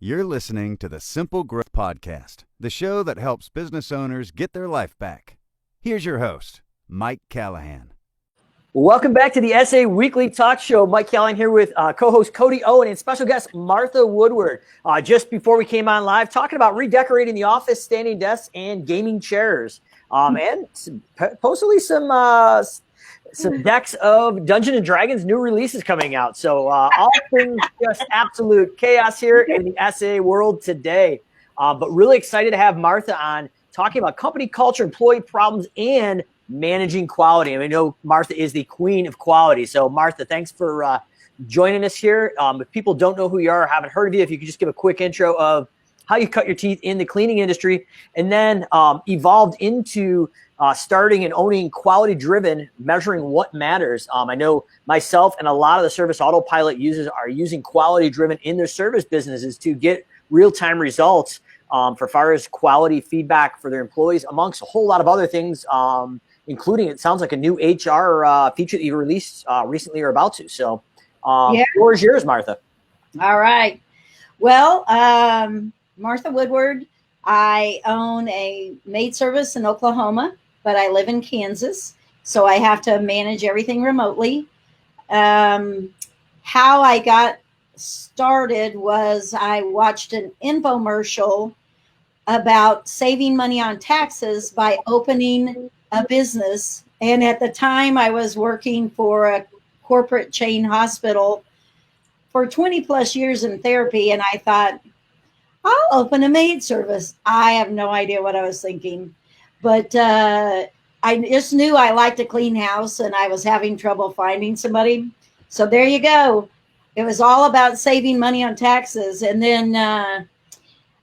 You're listening to the Simple Growth Podcast, the show that helps business owners get their life back. Here's your host, Mike Callahan. Welcome back to the SA Weekly Talk Show. Mike Callahan here with co-host Cody Owen and special guest Martha Woodward. Just before we came on live, talking about redecorating the office, standing desks, and gaming chairs. And possibly some decks of Dungeons and Dragons new releases coming out. So all things just absolute chaos here in the SA world today. But really excited to have Martha on talking about company culture, employee problems, and managing quality. And I know Martha is the queen of quality. So Martha, thanks for joining us here. If people don't know who you are or haven't heard of you, if you could just give a quick intro of how you cut your teeth in the cleaning industry and then evolved into starting and owning quality-driven, measuring what matters. I know myself and a lot of the service autopilot users are using quality-driven in their service businesses to get real-time results for far as quality feedback for their employees, amongst a whole lot of other things, including, it sounds like, a new HR feature that you released recently or about to. So the floor is yours, Martha. All right. Well, Martha Woodward, I own a maid service in Oklahoma, but I live in Kansas, so I have to manage everything remotely. How I got started was I watched an infomercial about saving money on taxes by opening a business. And at the time I was working for a corporate chain hospital for 20 plus years in therapy. And I thought, I'll open a maid service. I have no idea what I was thinking, but I just knew I liked to clean house and I was having trouble finding somebody. So there you go. It was all about saving money on taxes. And then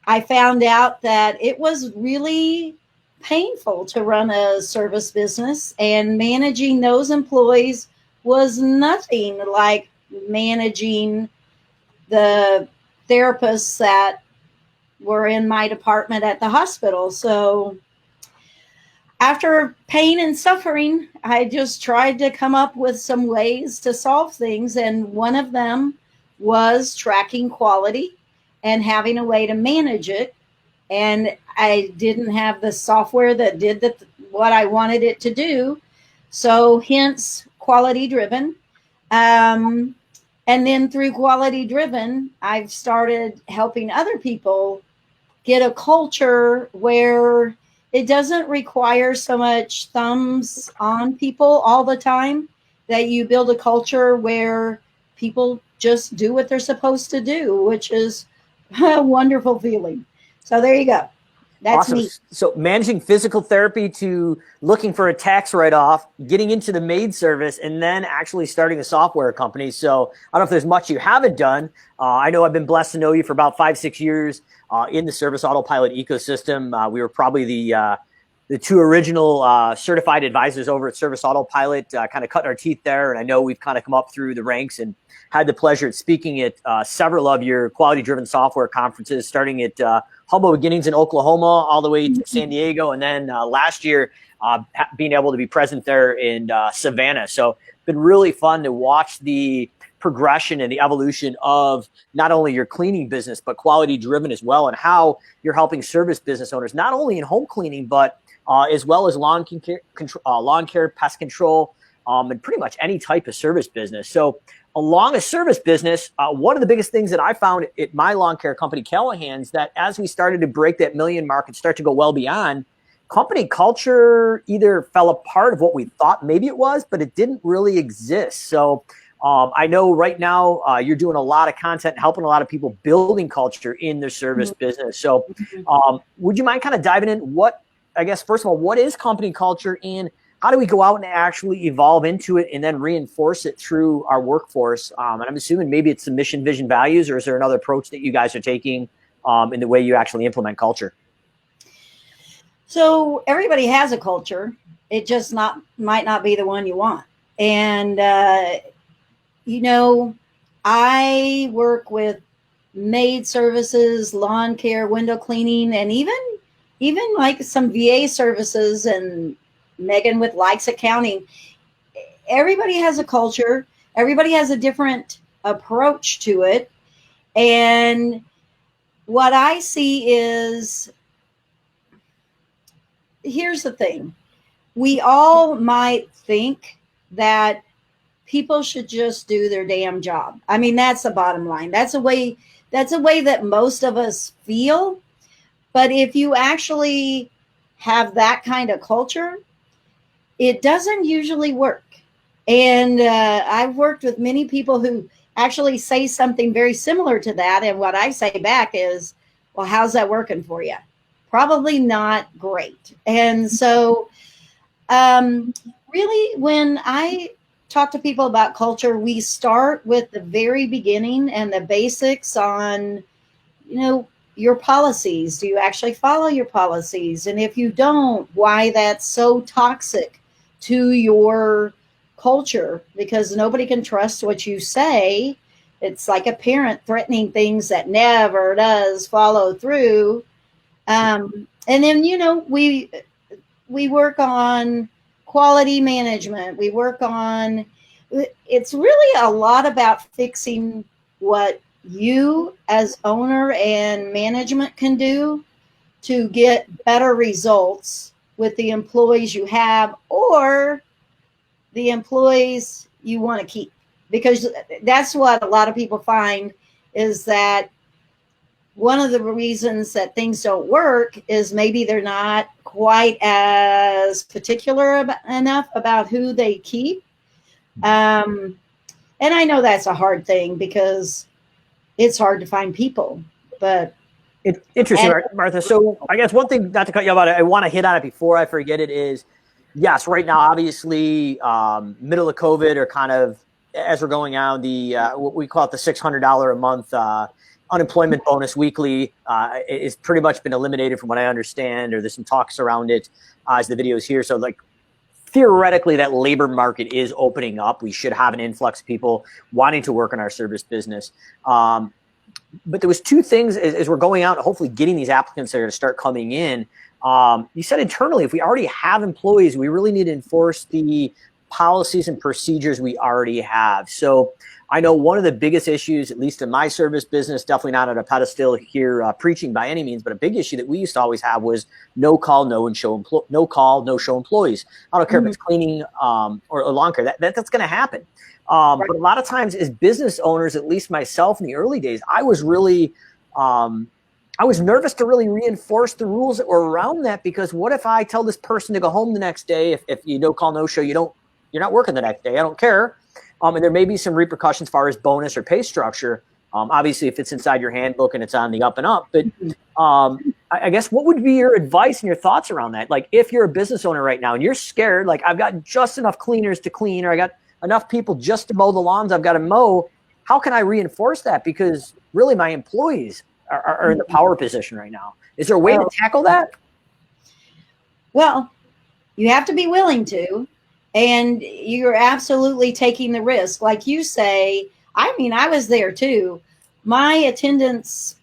I found out that it was really painful to run a service business, and managing those employees was nothing like managing the therapists that were in my department at the hospital. So after pain and suffering, I just tried to come up with some ways to solve things. And one of them was tracking quality and having a way to manage it. And I didn't have the software that did what I wanted it to do. So hence quality driven. And then through quality driven, I've started helping other people get a culture where it doesn't require so much thumbs on people all the time, that you build a culture where people just do what they're supposed to do, which is a wonderful feeling. So there you go. That's awesome. me. So managing physical therapy to looking for a tax write-off, getting into the maid service, and then actually starting a software company. So I don't know if there's much you haven't done. I know I've been blessed to know you for about 5-6 years in the service autopilot ecosystem. We were probably the two original certified advisors over at Service Autopilot, kind of cutting our teeth there. And I know we've kind of come up through the ranks and had the pleasure at speaking at several of your quality-driven software conferences, starting at humble beginnings in Oklahoma all the way to San Diego. And then last year, being able to be present there in Savannah. So it's been really fun to watch the progression and the evolution of not only your cleaning business, but quality driven as well, and how you're helping service business owners, not only in home cleaning, but as well as lawn care, pest control, and pretty much any type of service business. So along a service business, one of the biggest things that I found at my lawn care company, Callahan's, that as we started to break that million mark and start to go well beyond, company culture either fell apart of what we thought maybe it was, but it didn't really exist. So I know right now you're doing a lot of content, helping a lot of people building culture in their service business. So would you mind kind of diving in first of all, what is company culture, and how do we go out and actually evolve into it and then reinforce it through our workforce? And I'm assuming maybe it's the mission, vision, values, or is there another approach that you guys are taking in the way you actually implement culture? So everybody has a culture. It just might not be the one you want. And, I work with maid services, lawn care, window cleaning, and even like some VA services, and Megan with Likes Accounting. Everybody has a culture. Everybody has a different approach to it. And what I see is, here's the thing. We all might think that people should just do their damn job. I mean, that's the bottom line. That's a way that most of us feel. But if you actually have that kind of culture, it doesn't usually work. And I've worked with many people who actually say something very similar to that. And what I say back is, well, how's that working for you? Probably not great. And so really, when I talk to people about culture, we start with the very beginning and the basics on, your policies. Do you actually follow your policies? And if you don't, why that's so toxic to your culture, because nobody can trust what you say. It's like a parent threatening things that never does follow through. And then, we work on quality management. We work on, it's really a lot about fixing what you as owner and management can do to get better results with the employees you have or the employees you want to keep. Because that's what a lot of people find, is that one of the reasons that things don't work is maybe they're not quite as particular enough about who they keep. And I know that's a hard thing because it's hard to find people, but It's interesting, Martha. So I guess one thing, not to cut you off, I want to hit on it before I forget it, is yes, right now, obviously, middle of COVID, or kind of as we're going on, the what we call it the $600 a month unemployment bonus weekly is pretty much been eliminated from what I understand, or there's some talks around it as the video is here. So like theoretically that labor market is opening up. We should have an influx of people wanting to work in our service business. But there was two things as we're going out, hopefully getting these applicants there to start coming in. You said internally, if we already have employees, we really need to enforce the policies and procedures we already have. So I know one of the biggest issues, at least in my service business, definitely not at a pedestal here preaching by any means, but a big issue that we used to always have was no call, no show employees. I don't care if it's cleaning or lawn care, that's going to happen. But a lot of times as business owners, at least myself in the early days, I was really, I was nervous to really reinforce the rules that were around that, because what if I tell this person to go home the next day, if you no call, no show, you're not working the next day, I don't care. And there may be some repercussions as far as bonus or pay structure. Obviously, if it's inside your handbook and it's on the up and up. But I guess what would be your advice and your thoughts around that? Like if you're a business owner right now and you're scared, like I've got just enough cleaners to clean, or I got enough people just to mow the lawns I've got to mow, how can I reinforce that? Because really my employees are in the power position right now. Is there a way to tackle that? Well, you have to be willing to. And you're absolutely taking the risk. Like you say, I mean, I was there too. My attendance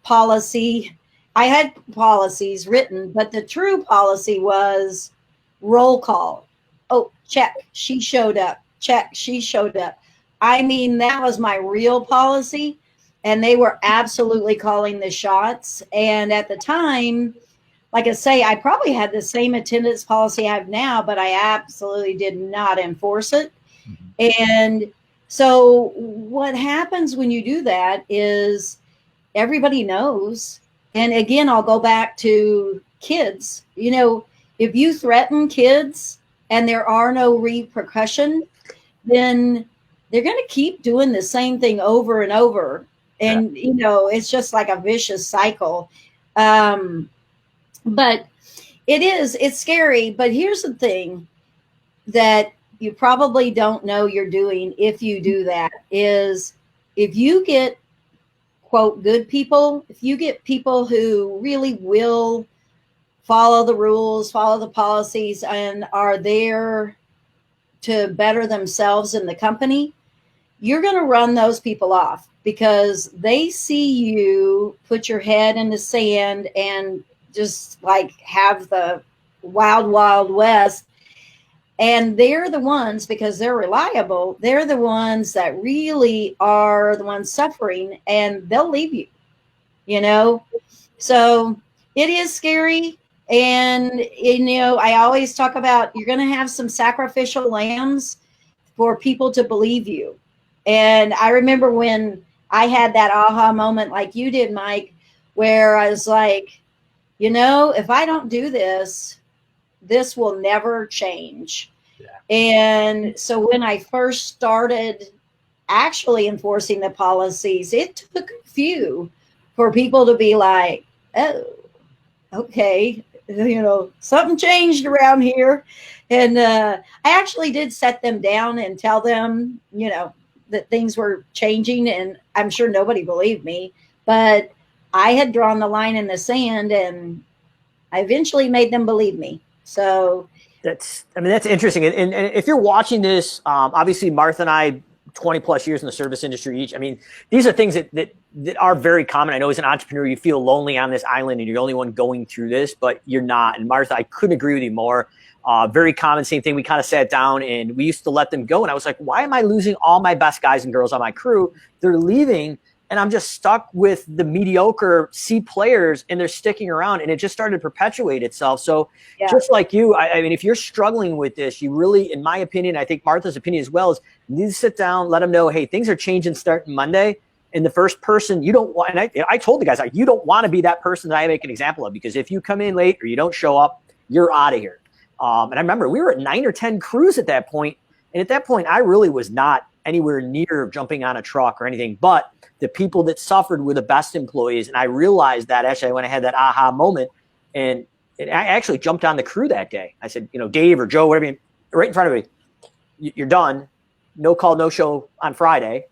policy, I had policies written, but the true policy was roll call. Oh, check, she showed up. Check, she showed up. I mean, that was my real policy. And they were absolutely calling the shots. And at the time, like I say, I probably had the same attendance policy I have now, but I absolutely did not enforce it. And so what happens when you do that is everybody knows. And again, I'll go back to kids. If you threaten kids and there are no repercussion, then they're going to keep doing the same thing over and over. And, it's just like a vicious cycle. But it's scary. But here's the thing that you probably don't know you're doing if you do that is if you get, quote, good people, if you get people who really will follow the rules, follow the policies, and are there to better themselves in the company, you're going to run those people off because they see you put your head in the sand and just like have the wild, wild west. And they're the ones, because they're reliable, they're the ones that really are the ones suffering, and they'll leave you. you know? So it is scary. And, I always talk about you're going to have some sacrificial lambs for people to believe you. And I remember when I had that aha moment like you did, Mike, where I was like, if I don't do this, this will never change. Yeah. And so when I first started actually enforcing the policies, it took a few for people to be like, oh, okay, something changed around here. And I actually did set them down and tell them, that things were changing. And I'm sure nobody believed me, but I had drawn the line in the sand, and I eventually made them believe me. So that's interesting. And if you're watching this, obviously Martha and I, 20 plus years in the service industry each. I mean, these are things that are very common. I know as an entrepreneur, you feel lonely on this island and you're the only one going through this, but you're not. And Martha, I couldn't agree with you more. Very common, same thing. We kind of sat down and we used to let them go. And I was like, why am I losing all my best guys and girls on my crew? They're leaving and I'm just stuck with the mediocre C players and they're sticking around, and it just started to perpetuate itself. So just like you, I mean, if you're struggling with this, you really, in my opinion, I think Martha's opinion as well, is you need to sit down, let them know, hey, things are changing starting Monday. And the first person you don't want, and I told the guys, like, you don't want to be that person that I make an example of, because if you come in late or you don't show up, you're out of here. And I remember we were at 9 or 10 crews at that point. And at that point, I really was not anywhere near jumping on a truck or anything, but the people that suffered were the best employees. And I realized that actually when I had that aha moment, and I actually jumped on the crew that day. I said, Dave or Joe, whatever, right in front of me, you're done. No call, no show on Friday.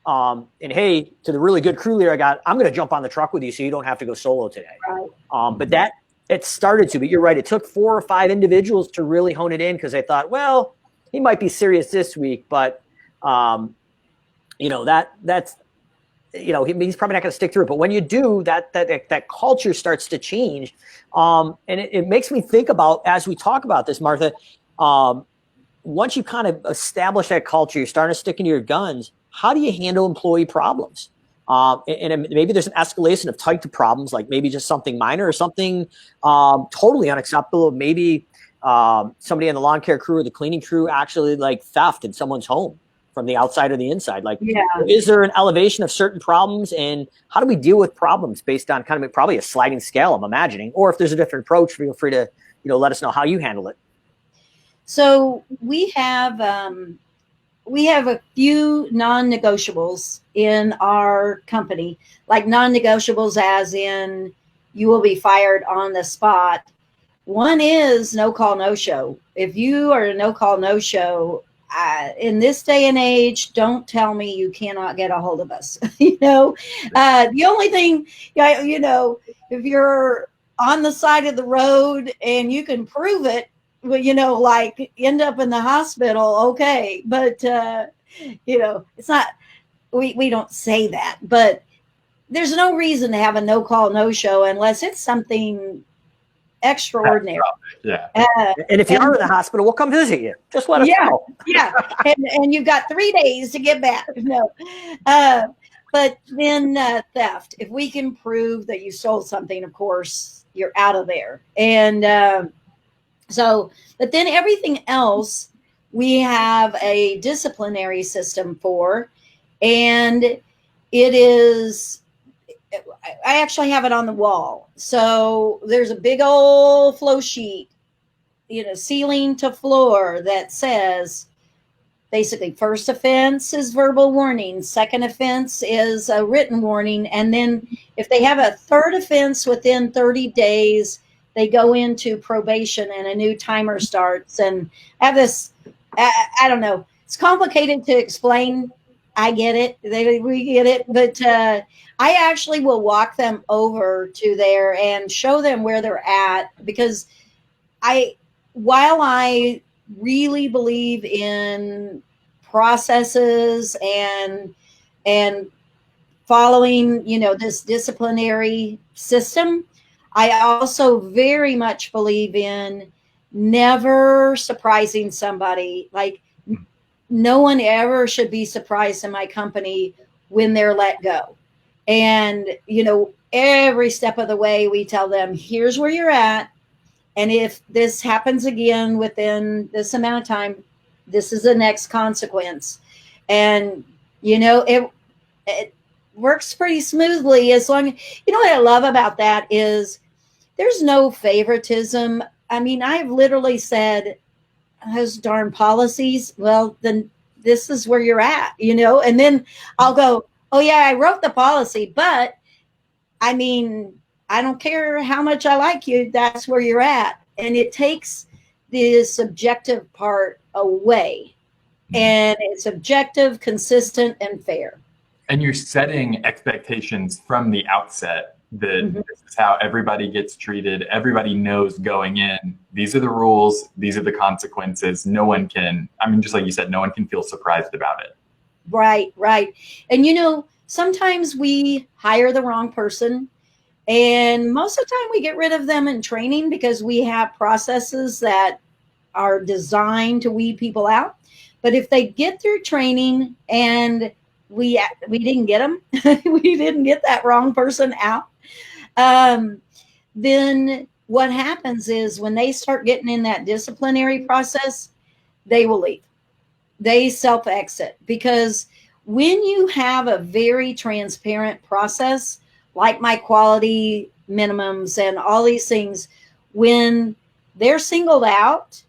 And hey, to the really good crew leader I got, I'm going to jump on the truck with you so you don't have to go solo today. Right. But it started to, but you're right. It took 4 or 5 individuals to really hone it in, because they thought, well, he might be serious this week, but that's he's probably not going to stick through it. But when you do, that culture starts to change. And it makes me think about, as we talk about this, Martha, once you kind of establish that culture, you're starting to stick into your guns. How do you handle employee problems? And maybe there's an escalation of type of problems, like maybe just something minor or something totally unacceptable. Maybe somebody in the lawn care crew or the cleaning crew actually like theft in someone's home from the outside or the inside. Like, is there an elevation of certain problems, and how do we deal with problems based on kind of probably a sliding scale, I'm imagining, or if there's a different approach, feel free to, let us know how you handle it. So we have a few non-negotiables in our company, like non-negotiables as in you will be fired on the spot. One is no call, no show. If you are a no call, no show, in this day and age, don't tell me you cannot get a hold of us. The only thing, if you're on the side of the road and you can prove it, well, like end up in the hospital, okay. But, it's not, we don't say that, but there's no reason to have a no call, no show unless it's something extraordinary. Yeah. And if you are in the hospital, we'll come visit you. Just let us know. Yeah. And you've got 3 days to get back. No. But then theft. If we can prove that you stole something, of course, you're out of there. And but then everything else we have a disciplinary system for, and it is, I actually have it on the wall. So there's a big old flow sheet, ceiling to floor, that says basically first offense is verbal warning, second offense is a written warning, and then if they have a third offense within 30 days, they go into probation and a new timer starts. And I have this, I don't know, it's complicated to explain. I get it. We get it. But I actually will walk them over to there and show them where they're at, because while I really believe in processes and following, this disciplinary system, I also very much believe in never surprising somebody. Like, no one ever should be surprised in my company when they're let go. And, every step of the way, we tell them, here's where you're at. And if this happens again within this amount of time, this is the next consequence. And, it works pretty smoothly as long as, what I love about that is there's no favoritism. I mean, I've literally said, those darn policies, well, then this is where you're at, and then I'll go, oh yeah, I wrote the policy, but I mean, I don't care how much I like you, that's where you're at. And it takes the subjective part away. And it's objective, consistent, and fair. And you're setting expectations from the outset that this is how everybody gets treated. Everybody knows going in, these are the rules, these are the consequences. No one can, just like you said, no one can feel surprised about it. Right. And sometimes we hire the wrong person, and most of the time we get rid of them in training because we have processes that are designed to weed people out. But if they get through training and we didn't get them, we didn't get that wrong person out, then what happens is when they start getting in that disciplinary process, they will leave. They self-exit, because when you have a very transparent process, like my quality minimums and all these things, when they're singled out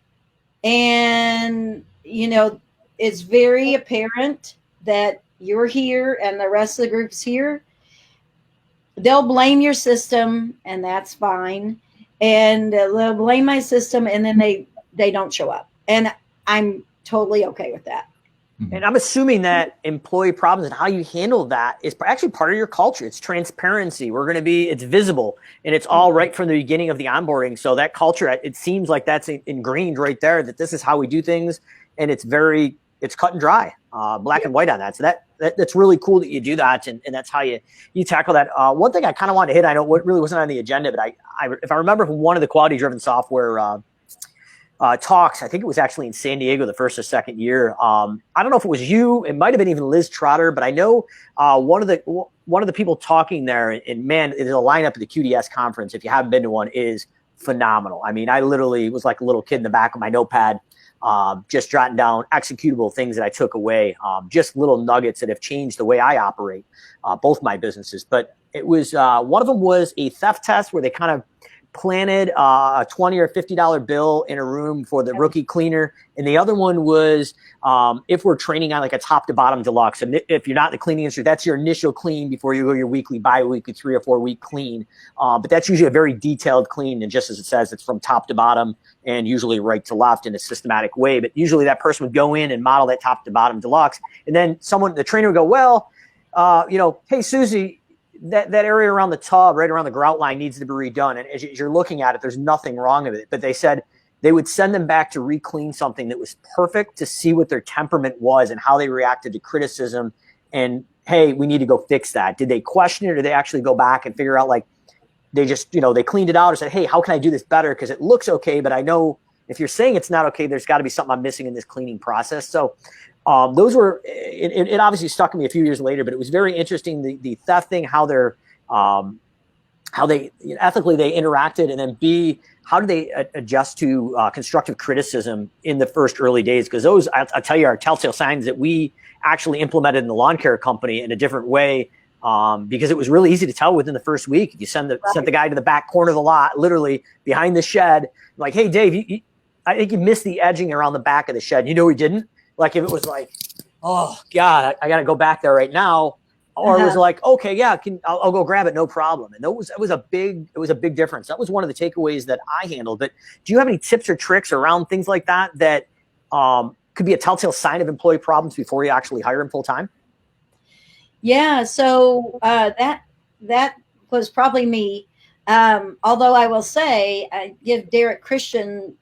and, it's very apparent that you're here and the rest of the group's here, they'll blame your system, and that's fine. And they'll blame my system, and then they don't show up. And I'm totally okay with that. And I'm assuming that employee problems and how you handle that is actually part of your culture. It's transparency. It's visible, and it's all right from the beginning of the onboarding. So that culture, it seems like that's ingrained right there, that this is how we do things. And it's cut and dry, black and white on that. So that's really cool that you do that. And that's how you tackle that. One thing I kind of wanted to hit, I know what really wasn't on the agenda, but if I remember from one of the quality driven software talks, I think it was actually in San Diego the first or second year. I don't know if it was you, it might've been even Liz Trotter, but I know one of the people talking there, and man, the lineup at the QDS conference, if you haven't been to one, is phenomenal. I mean, I literally was like a little kid in the back of my notepad, just jotting down executable things that I took away, just little nuggets that have changed the way I operate, both my businesses. But it was, one of them was a theft test where they kind of planted a $20 or $50 bill in a room for the rookie cleaner. And the other one was, if we're training on like a top to bottom deluxe, and if you're not in the cleaning industry, that's your initial clean before you go your weekly, bi-weekly, 3 or 4 week clean. But that's usually a very detailed clean. And just as it says, it's from top to bottom and usually right to left in a systematic way. But usually that person would go in and model that top to bottom deluxe. And then the trainer would go, well, hey, Susie, that area around the tub, right around the grout line, needs to be redone. And as you're looking at it, there's nothing wrong with it. But they said they would send them back to re-clean something that was perfect to see what their temperament was and how they reacted to criticism. And, hey, we need to go fix that. Did they question it, or did they actually go back and figure out, like, they just, they cleaned it out or said, hey, how can I do this better? Because it looks okay, but I know if you're saying it's not okay, there's got to be something I'm missing in this cleaning process. So those were, it obviously stuck with me a few years later, but it was very interesting, the theft thing, how they ethically they interacted, and then B, how do they adjust to constructive criticism in the first early days? Because those, I'll tell you, are telltale signs that we actually implemented in the lawn care company in a different way, because it was really easy to tell within the first week. If you sent the guy to the back corner of the lot, literally behind the shed, like, hey, Dave, I think you missed the edging around the back of the shed. You know he didn't? Like, if it was like, oh God, I got to go back there right now. Or it was like, okay, yeah, I'll go grab it, no problem. And it was a big difference. That was one of the takeaways that I handled. But do you have any tips or tricks around things like that could be a telltale sign of employee problems before you actually hire them full time? Yeah, so that was probably me. Although I will say, I give Derek Christian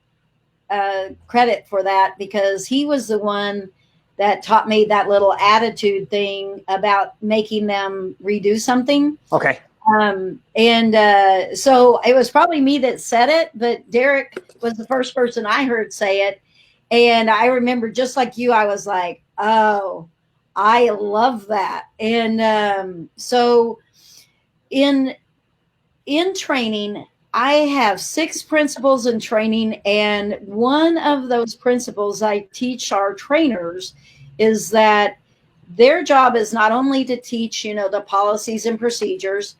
credit for that, because he was the one that taught me that little attitude thing about making them redo something. Okay. So it was probably me that said it, but Derek was the first person I heard say it. And I remember, just like you, I was like, oh, I love that. And so in in training, I have 6 principles in training, and one of those principles I teach our trainers is that their job is not only to teach, the policies and procedures,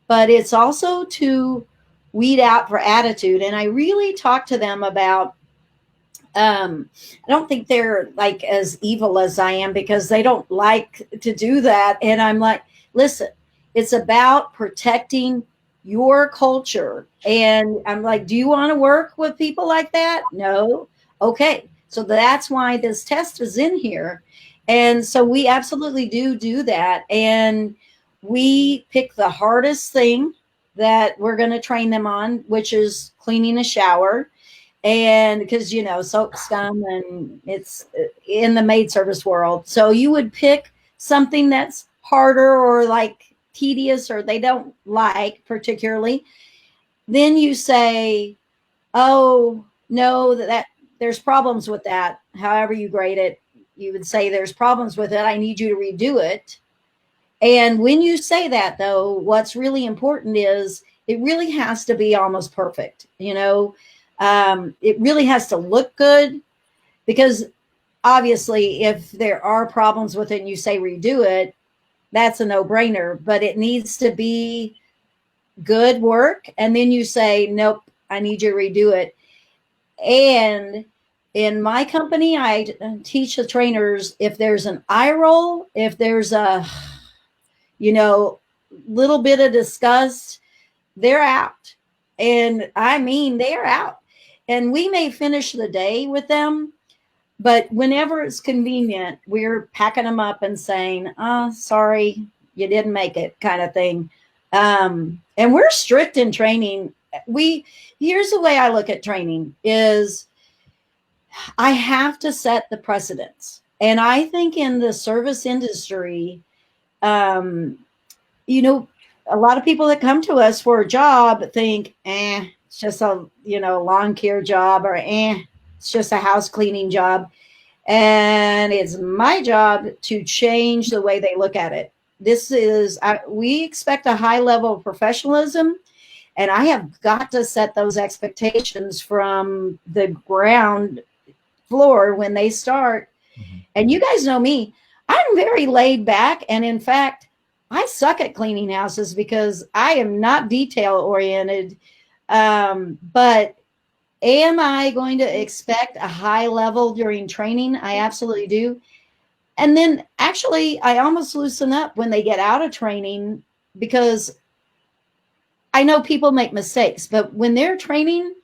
but it's also to weed out for attitude. And I really talk to them about, I don't think they're like as evil as I am, because they don't like to do that. And I'm like, listen, it's about protecting your culture. And I'm like, do you want to work with people like that? No. Okay. So that's why this test is in here. And so we absolutely do that. And we pick the hardest thing that we're going to train them on, which is cleaning a shower. And because, soap scum, and it's in the maid service world. So you would pick something that's harder or like tedious, or they don't like particularly. Then you say, oh, no, that there's problems with that. However you grade it, you would say there's problems with it. I need you to redo it. And when you say that, though, what's really important is it really has to be almost perfect. It really has to look good, because obviously if there are problems with it and you say redo it, that's a no-brainer. But it needs to be good work. And then you say, nope, I need you to redo it. And in my company, I teach the trainers, if there's an eye roll, if there's a, little bit of disgust, they're out. And I mean, they're out. And we may finish the day with them, but whenever it's convenient, we're packing them up and saying, oh, sorry, you didn't make it, kind of thing. And we're strict in training. Here's the way I look at training is I have to set the precedence. And I think in the service industry, a lot of people that come to us for a job think, it's just a, lawn care job, or it's just a house cleaning job. And it's my job to change the way they look at it. We expect a high level of professionalism, and I have got to set those expectations from the ground floor when they start. Mm-hmm. And you guys know me, I'm very laid back. And in fact, I suck at cleaning houses because I am not detail oriented. But am I going to expect a high level during training? I absolutely do. And then actually, I almost loosen up when they get out of training, because I know people make mistakes, but when they're training,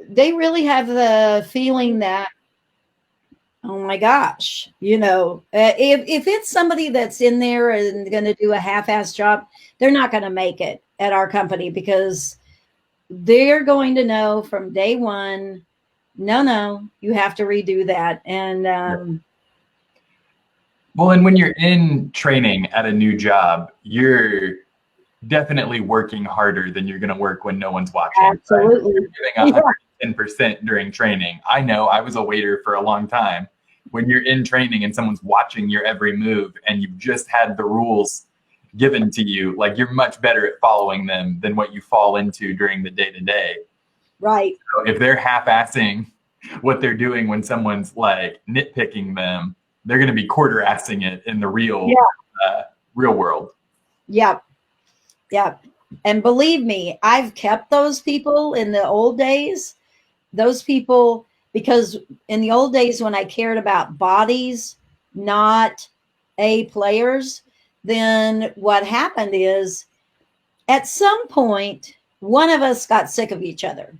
they really have the feeling that, oh my gosh, if it's somebody that's in there and going to do a half-assed job, they're not going to make it at our company, because they're going to know from day one, no, you have to redo that. And well, and when you're in training at a new job, you're definitely working harder than you're going to work when no one's watching. Absolutely. Right? You're giving 110% during training. I know, I was a waiter for a long time. When you're in training and someone's watching your every move and you've just had the rules given to you, like, you're much better at following them than what you fall into during the day-to-day. Right. So if they're half-assing what they're doing when someone's like nitpicking them, they're going to be quarter-assing it in the real world. Yep. And believe me, I've kept those people in the old days. Those people, because in the old days when I cared about bodies, not players, then what happened is at some point, one of us got sick of each other,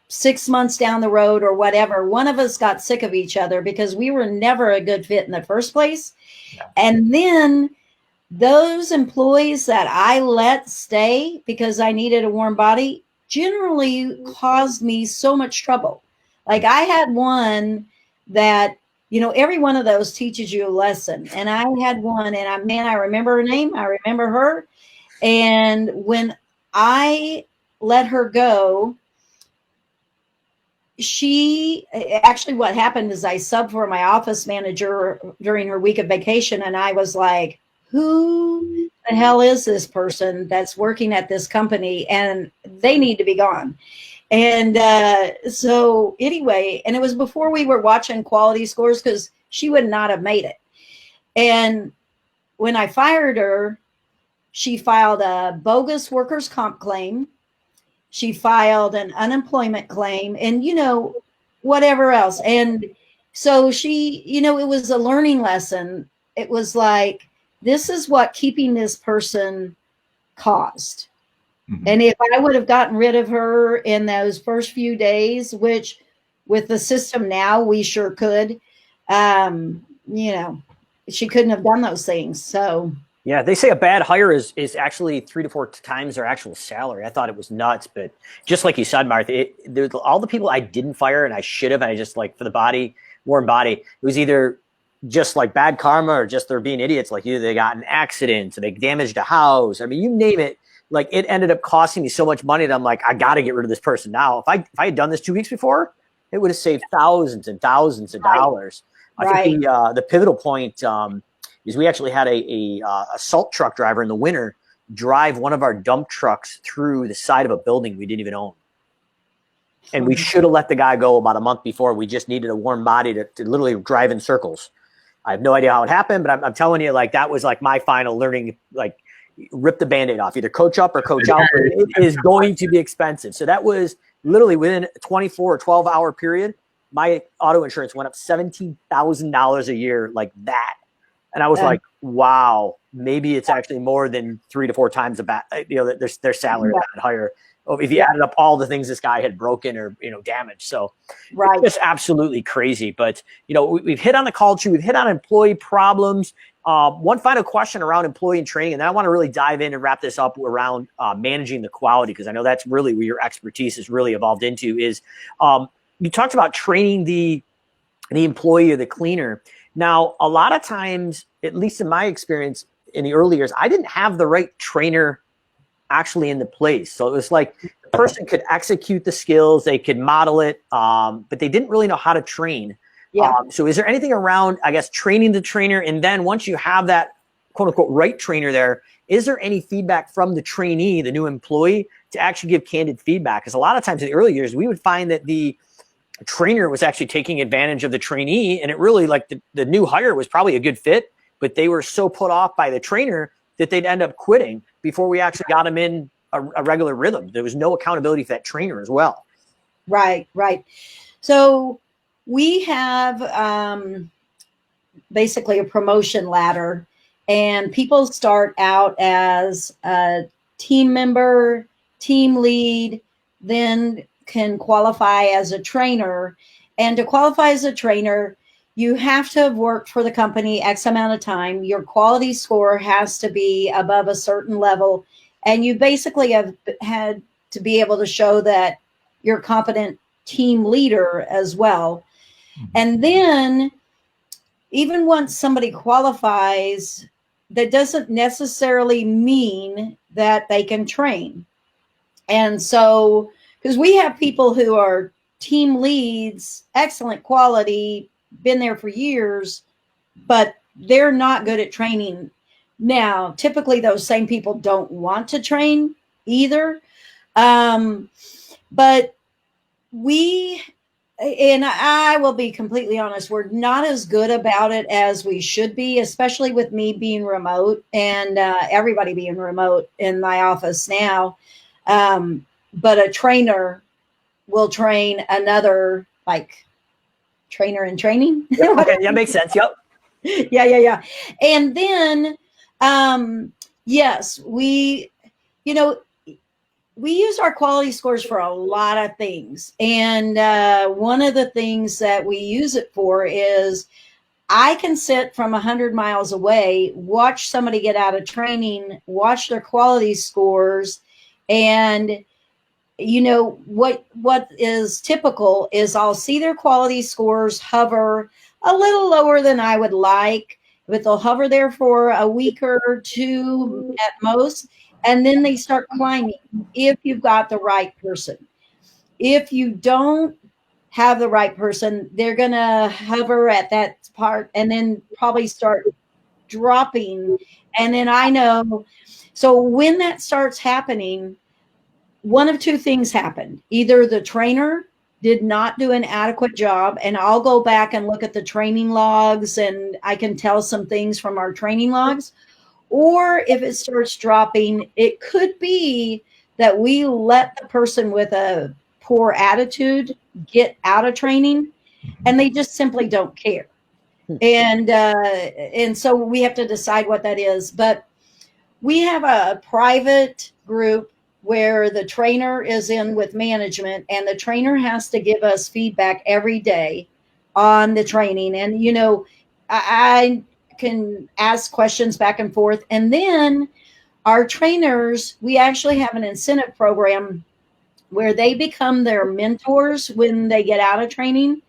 6 months down the road or whatever. One of us got sick of each other because we were never a good fit in the first place. Yeah. And then those employees that I let stay because I needed a warm body generally caused me so much trouble. Like, I had one that, every one of those teaches you a lesson. And I had one, and I remember her name. I remember her. And when I let her go, what happened is I subbed for my office manager during her week of vacation. And I was like, who the hell is this person that's working at this company, and they need to be gone. And so anyway, and it was before we were watching quality scores, because she would not have made it. And when I fired her, she filed a bogus workers' comp claim. She filed an unemployment claim, and, whatever else. And so she, it was a learning lesson. It was like, this is what keeping this person caused. Mm-hmm. And if I would have gotten rid of her in those first few days, which with the system now, we sure could, she couldn't have done those things. So yeah, they say a bad hire is actually 3 to 4 times their actual salary. I thought it was nuts, but just like you said, Martha, all the people I didn't fire and I should have, and I just, like, for the warm body, it was either just like bad karma or just they're being idiots. Like, either they got in an accident or they damaged a house. I mean, you name it. Like, it ended up costing me so much money that I'm like, I got to get rid of this person now. If I had done this 2 weeks before, it would have saved thousands and thousands of dollars. I think the pivotal point is we actually had a salt truck driver in the winter drive one of our dump trucks through the side of a building we didn't even own. And we should have let the guy go about a month before. We just needed a warm body to literally drive in circles. I have no idea how it happened, but I'm telling you, like, that was like my final learning, like, rip the Band-Aid off, either coach up or coach out. It is going to be expensive. So that was literally within a 24 or 12 hour period, my auto insurance went up $17,000 a year, like that. And I was like, wow, maybe it's actually more than 3 to 4 times their salary got higher. If you added up all the things this guy had broken or, damaged. So it's just absolutely crazy. But, we've hit on the culture, we've hit on employee problems. One final question around employee and training, and then I want to really dive in and wrap this up around managing the quality, because I know that's really where your expertise has really evolved into, is you talked about training the employee or the cleaner. Now, a lot of times, at least in my experience in the early years, I didn't have the right trainer actually in the place. So it was like the person could execute the skills, they could model it, but they didn't really know how to train. Yeah. So is there anything around, I guess, training the trainer? And then once you have that quote unquote right trainer there, is there any feedback from the trainee, the new employee, to actually give candid feedback? Because a lot of times in the early years, we would find that the trainer was actually taking advantage of the trainee, and it really, like, the new hire was probably a good fit, but they were so put off by the trainer that they'd end up quitting before we actually got them in a regular rhythm. There was no accountability for that trainer as well. Right. So we have basically a promotion ladder, and people start out as a team member, team lead, then can qualify as a trainer. And to qualify as a trainer, you have to have worked for the company X amount of time. Your quality score has to be above a certain level. And you basically have had to be able to show that you're a competent team leader as well. And then even once somebody qualifies, that doesn't necessarily mean that they can train. And so, because we have people who are team leads, excellent quality, been there for years, but they're not good at training. Now, typically those same people don't want to train either. But and I will be completely honest, we're not as good about it as we should be, especially with me being remote and everybody being remote in my office now. But a trainer will train another, like, trainer in training. Okay, that makes sense. Yep. Yeah. And then, yes, we use our quality scores for a lot of things. And one of the things that we use it for is I can sit from 100 miles away, watch somebody get out of training, watch their quality scores, and what is typical is I'll see their quality scores hover a little lower than I would like, but they'll hover there for a week or two at most, and then they start climbing if you've got the right person. If you don't have the right person, they're going to hover at that part and then probably start dropping. And then I know, so when that starts happening, one of two things happened. Either the trainer did not do an adequate job, and I'll go back and look at the training logs and I can tell some things from our training logs. Or if it starts dropping, it could be that we let the person with a poor attitude get out of training and they just simply don't care. And so we have to decide what that is. But we have a private group where the trainer is in with management, and the trainer has to give us feedback every day on the training. And, you know, I can ask questions back and forth. And then our trainers, we actually have an incentive program where they become their mentors when they get out of training.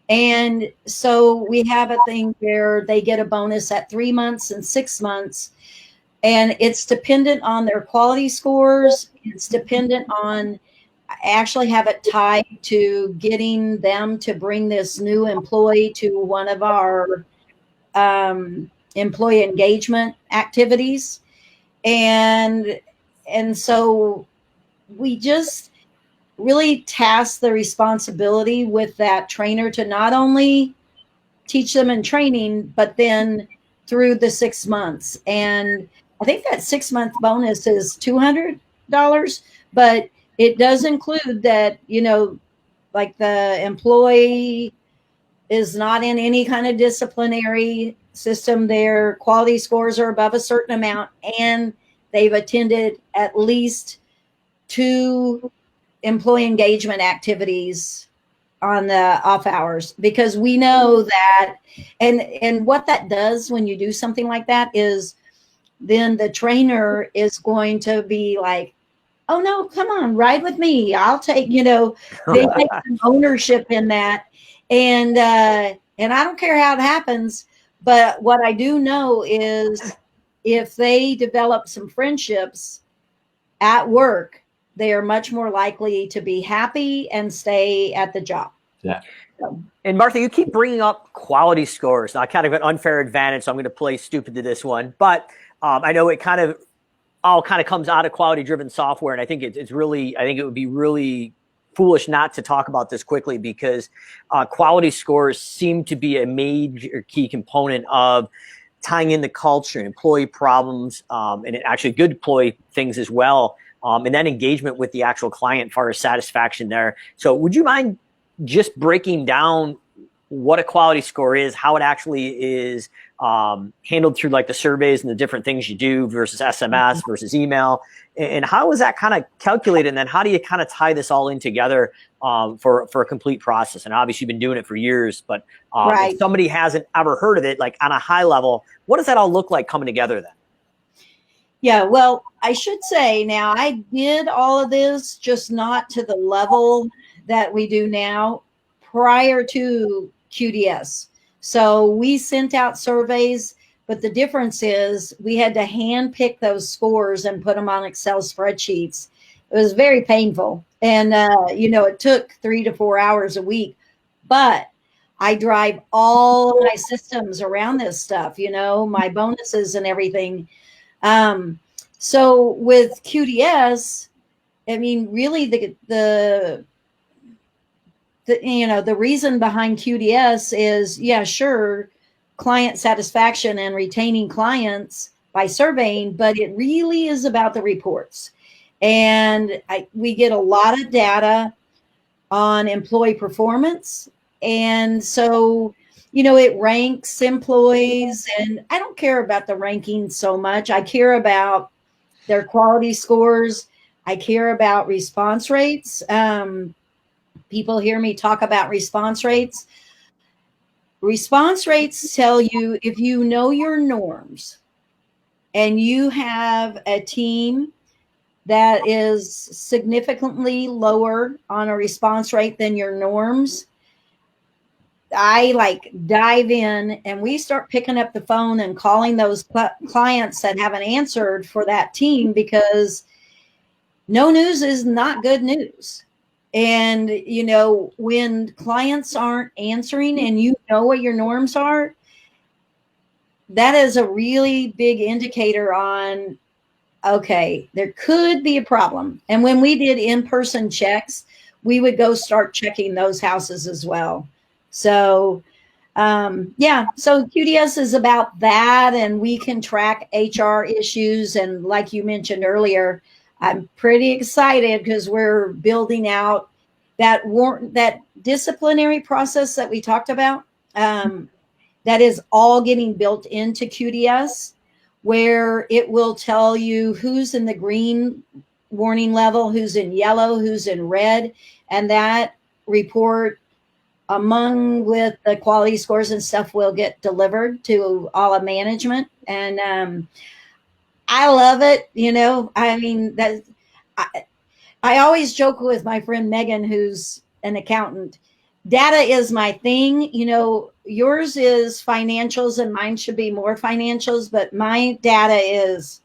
And so we have a thing where they get a bonus at 3 months and 6 months. And it's dependent on their quality scores. It's dependent on, I actually have it tied to getting them to bring this new employee to one of our employee engagement activities. And so we just really task the responsibility with that trainer to not only teach them in training, but then through the 6 months. And I think that 6 month bonus is $200, but it does include that, you know, like the employee is not in any kind of disciplinary system. Their quality scores are above a certain amount, and they've attended at least 2 employee engagement activities on the off hours, because we know that, and what that does when you do something like that is then the trainer is going to be like, oh no, come on, ride with me. I'll take, you know, they take some ownership in that. And I don't care how it happens, but what I do know is if they develop some friendships at work, they are much more likely to be happy and stay at the job. Yeah. And Martha, you keep bringing up quality scores. Now, I kind of have an unfair advantage, so I'm going to play stupid to this one. But I know it kind of all kind of comes out of quality-driven software, and I think it's really, I think it would be really foolish not to talk about this quickly, because quality scores seem to be a major key component of tying in the culture and employee problems, and actually good employee things as well, and then engagement with the actual client as far as satisfaction there. So would you mind just breaking down what a quality score is, how it actually is handled through like the surveys and the different things you do versus SMS versus email, and how is that kind of calculated? And then how do you kind of tie this all in together for a complete process? And obviously you've been doing it for years, but if somebody hasn't ever heard of it, like on a high level, what does that all look like coming together then? Yeah, well, I should say now I did all of this, just not to the level that we do now prior to QDS. So we sent out surveys, but the difference is we had to hand pick those scores and put them on Excel spreadsheets. It was very painful. And, you know, it took 3 to 4 hours a week, but I drive all my systems around this stuff, you know, my bonuses and everything. So with QDS, I mean, really the you know, the reason behind QDS is, yeah, sure, client satisfaction and retaining clients by surveying, but it really is about the reports. And we get a lot of data on employee performance. And so, you know, it ranks employees, and I don't care about the ranking so much. I care about their quality scores. I care about response rates. People hear me talk about response rates. Response rates tell you if you know your norms and you have a team that is significantly lower on a response rate than your norms, I like dive in and we start picking up the phone and calling those clients that haven't answered for that team, because no news is not good news. And, you know, when clients aren't answering and you know what your norms are, that is a really big indicator on, okay, there could be a problem. And when we did in-person checks, we would go start checking those houses as well. So yeah, so QDS is about that, and we can track HR issues. And like you mentioned earlier, I'm pretty excited because we're building out that disciplinary process that we talked about. That is all getting built into QDS, where it will tell you who's in the green warning level, who's in yellow, who's in red, and that report among with the quality scores and stuff will get delivered to all of management. And I love it. I mean, I always joke with my friend Megan, who's an accountant. Data is my thing. Yours is financials and mine should be more financials, but my data is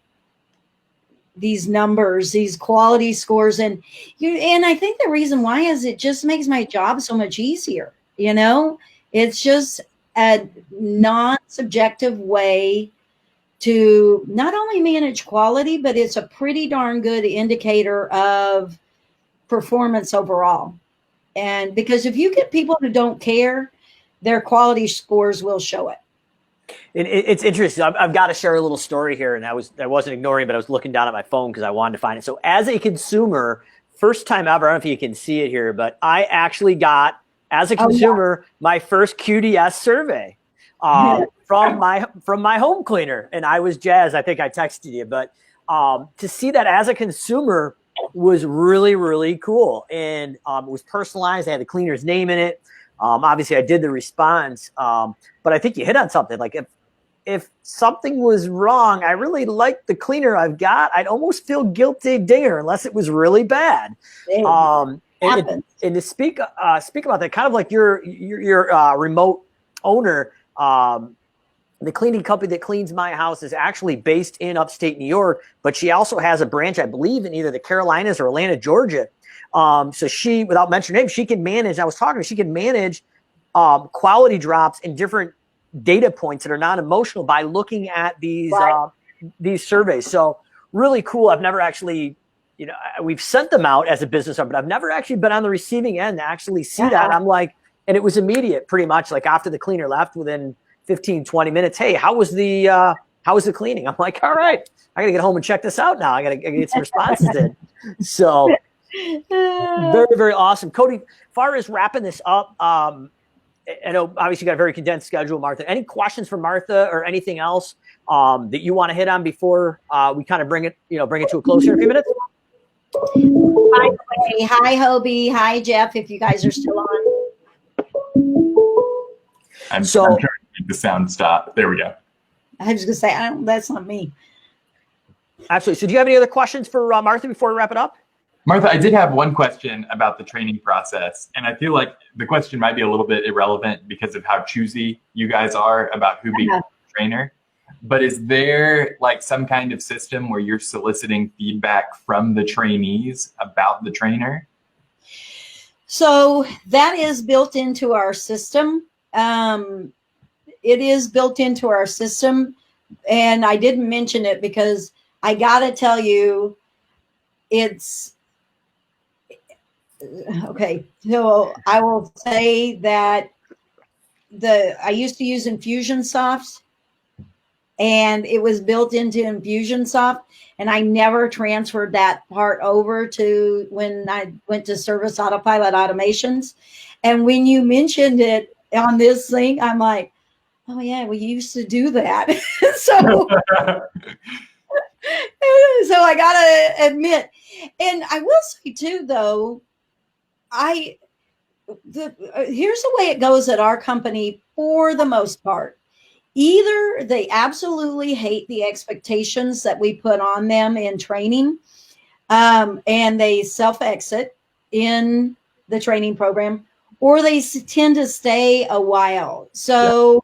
these numbers, these quality scores. And I think the reason why is it just makes my job so much easier. It's just a non-subjective way to not only manage quality, but it's a pretty darn good indicator of performance overall. And because if you get people who don't care, their quality scores will show it. It's interesting. I've got to share a little story here, and I wasn't ignoring, but I was looking down at my phone because I wanted to find it. So as a consumer, first time ever, I don't know if you can see it here, but I actually got, as a consumer, my first QDS survey from my home cleaner, and I was jazzed. I think I texted you, but to see that as a consumer was really, really cool, and it was personalized. I had the cleaner's name in it. Obviously, I did the response, but I think you hit on something. Like if something was wrong, I really liked the cleaner I've got. I'd almost feel guilty ding her unless it was really bad. And to speak about that, kind of like your remote owner, the cleaning company that cleans my house is actually based in upstate New York, but she also has a branch, I believe, in either the Carolinas or Atlanta, Georgia. So she, without mentioning names, she can manage. I was talking, she can manage quality drops in different data points that are non-emotional by looking at these surveys. So really cool. I've never actually, we've sent them out as a business owner, but I've never actually been on the receiving end to actually see that. I'm like, and it was immediate, pretty much, like after the cleaner left, within 15, 20 minutes. Hey, how was the cleaning? I'm like, all right, I got to get home and check this out now. I got to get some responses in. So very, very awesome. Cody, far as wrapping this up, I know obviously you got a very condensed schedule, Martha. Any questions for Martha or anything else that you want to hit on before we kind of bring it to a close here in a few minutes? Hi, Hobie. Hi, Jeff, if you guys are still on. I'm trying to make the sound stop. There we go. I was going to say, that's not me. Absolutely. So do you have any other questions for Martha before we wrap it up? Martha, I did have one question about the training process, and I feel like the question might be a little bit irrelevant because of how choosy you guys are about who becomes a trainer. But is there like some kind of system where you're soliciting feedback from the trainees about the trainer? So that is built into our system. It is built into our system, and I didn't mention it because I got to tell you, it's okay. So I will say that I used to use Infusionsoft, and it was built into Infusionsoft, and I never transferred that part over to when I went to Service Autopilot Automations. And when you mentioned it on this thing, I'm like, oh yeah, we used to do that. So I gotta admit, and I will say too, though, here's the way it goes at our company for the most part. Either they absolutely hate the expectations that we put on them in training, and they self-exit in the training program, or they tend to stay a while. So,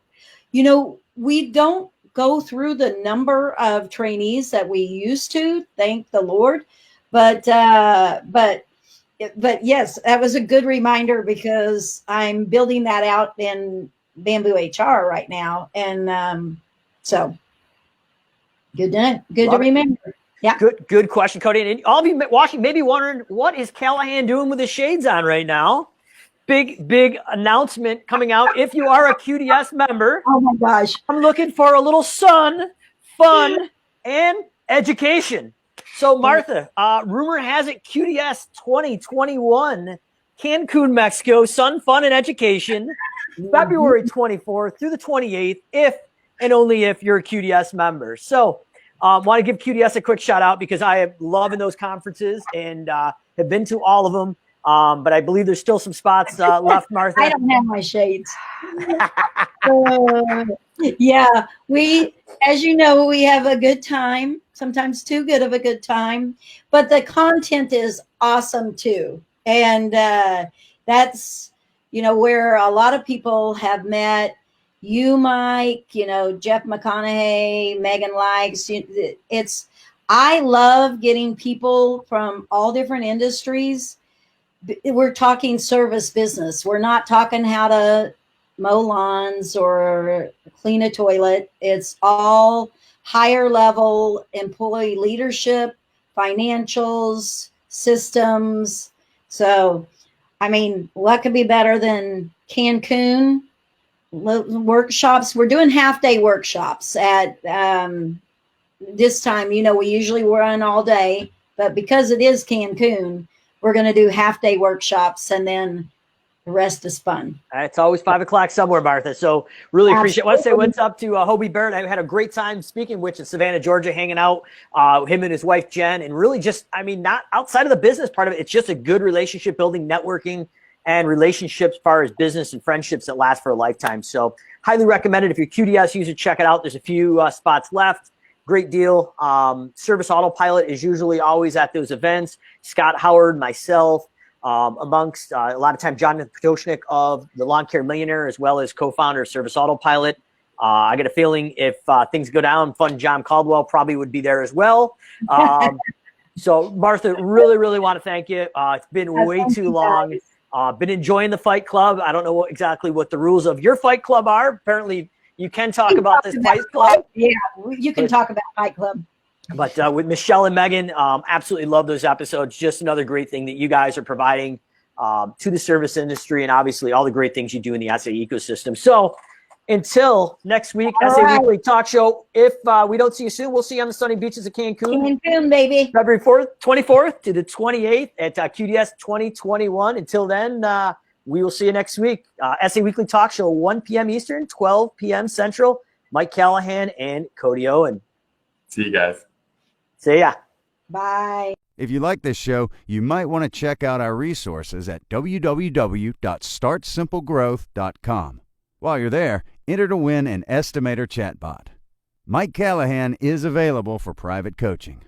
we don't go through the number of trainees that we used to, thank the Lord. But yes, that was a good reminder because I'm building that out in Bamboo HR right now. And So good to remember. Yeah. Good question, Cody. And all of you watching may be wondering, what is Callahan doing with his shades on right now? Big announcement coming out. If you are a QDS member, oh my gosh, I'm looking for a little fun, and education. So Martha, rumor has it QDS 2021, Cancun, Mexico, Sun, Fun, and Education, February 24th through the 28th, if and only if you're a QDS member. So want to give QDS a quick shout out because I am loving those conferences and have been to all of them. But I believe there's still some spots left, Martha. I don't have my shades. Yeah, as you know, we have a good time, sometimes too good of a good time, but the content is awesome too. And that's, where a lot of people have met you, Mike, Jeff McConaughey, Megan Likes. I love getting people from all different industries. We're talking service business. We're not talking how to mow lawns or clean a toilet. It's all higher level employee leadership, financials, systems. So, what could be better than Cancun workshops? We're doing half-day workshops at this time. We usually run all day, but because it is Cancun, we're going to do half-day workshops, and then the rest is fun. It's always 5 o'clock somewhere, Martha. So really appreciate it. I want to say what's up to Hobie Barrett. I had a great time speaking with in Savannah, Georgia, hanging out, him and his wife, Jen, and really just, not outside of the business part of it. It's just a good relationship building, networking, and relationships as far as business and friendships that last for a lifetime. So highly recommended. If you're a QDS user, check it out. There's a few spots left. Great deal. Service Autopilot is usually always at those events. Scott Howard, myself, amongst a lot of time, Jonathan Potoshnik of the Lawn Care Millionaire, as well as co-founder of Service Autopilot. I get a feeling if things go down, Fun John Caldwell probably would be there as well. So Martha, really want to thank you. It's been way too long. Been enjoying the Fight Club. I don't know exactly what the rules of your Fight Club are. Apparently you can talk about this Fight Club. Yeah, you can talk about Fight Club. But with Michelle and Megan, absolutely love those episodes. Just another great thing that you guys are providing to the service industry, and obviously all the great things you do in the SA ecosystem. So until next week, SA Weekly Talk Show. If we don't see you soon, we'll see you on the sunny beaches of Cancun. Cancun, baby. February 24th to the 28th at QDS 2021. Until then, we will see you next week. SA Weekly Talk Show, 1 p.m. Eastern, 12 p.m. Central. Mike Callahan and Cody Owen. See you guys. See ya. Bye. If you like this show, you might want to check out our resources at www.startsimplegrowth.com. While you're there, enter to win an estimator chatbot. Mike Callahan is available for private coaching.